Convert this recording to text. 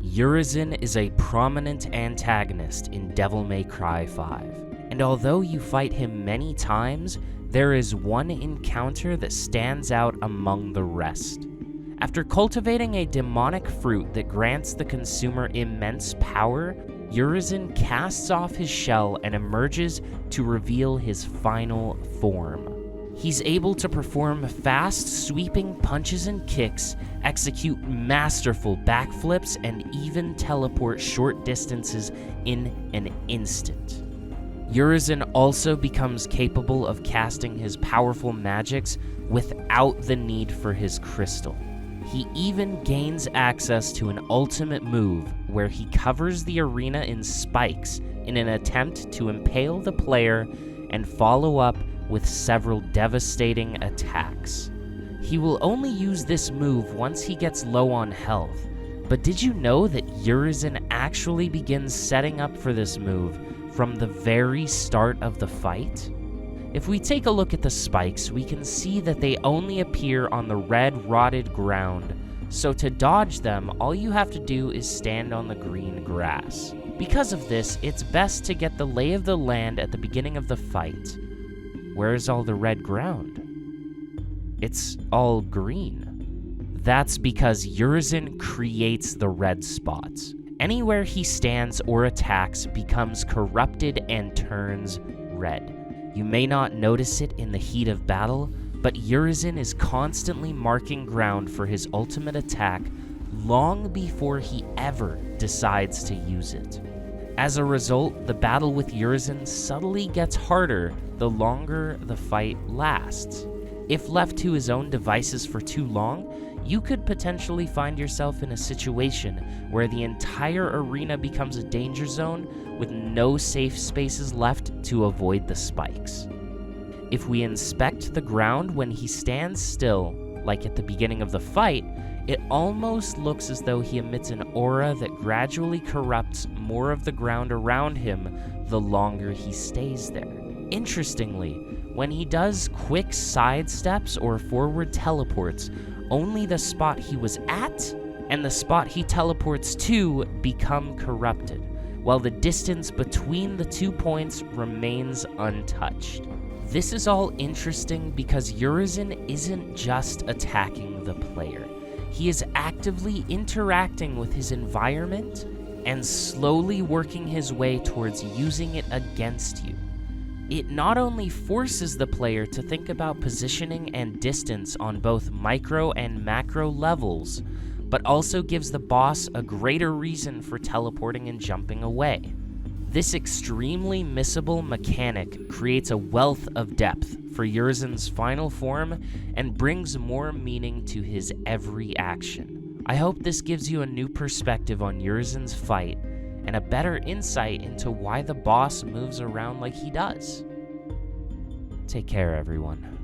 Urizen is a prominent antagonist in Devil May Cry 5, and although you fight him many times, there is one encounter that stands out among the rest. After cultivating a demonic fruit that grants the consumer immense power, Urizen casts off his shell and emerges to reveal his final form. He's able to perform fast, sweeping punches and kicks, execute masterful backflips, and even teleport short distances in an instant. Urizen also becomes capable of casting his powerful magics without the need for his crystal. He even gains access to an ultimate move where he covers the arena in spikes in an attempt to impale the player and follow up with several devastating attacks. He will only use this move once he gets low on health, but did you know that Urizen actually begins setting up for this move from the very start of the fight? If we take a look at the spikes, we can see that they only appear on the red rotted ground, so to dodge them, all you have to do is stand on the green grass. Because of this, it's best to get the lay of the land at the beginning of the fight. Where's all the red ground? It's all green. That's because Urizen creates the red spots. Anywhere he stands or attacks becomes corrupted and turns red. You may not notice it in the heat of battle, but Urizen is constantly marking ground for his ultimate attack long before he ever decides to use it. As a result, the battle with Urizen subtly gets harder the longer the fight lasts. If left to his own devices for too long, you could potentially find yourself in a situation where the entire arena becomes a danger zone with no safe spaces left to avoid the spikes. If we inspect the ground when he stands still, like at the beginning of the fight, it almost looks as though he emits an aura that gradually corrupts more of the ground around him the longer he stays there. Interestingly, when he does quick side steps or forward teleports, only the spot he was at and the spot he teleports to become corrupted, while the distance between the 2 points remains untouched. This is all interesting because Urizen isn't just attacking the player. He is actively interacting with his environment and slowly working his way towards using it against you. It not only forces the player to think about positioning and distance on both micro and macro levels, but also gives the boss a greater reason for teleporting and jumping away. This extremely missable mechanic creates a wealth of depth for Urizen's final form and brings more meaning to his every action. I hope this gives you a new perspective on Urizen's fight and a better insight into why the boss moves around like he does. Take care, everyone.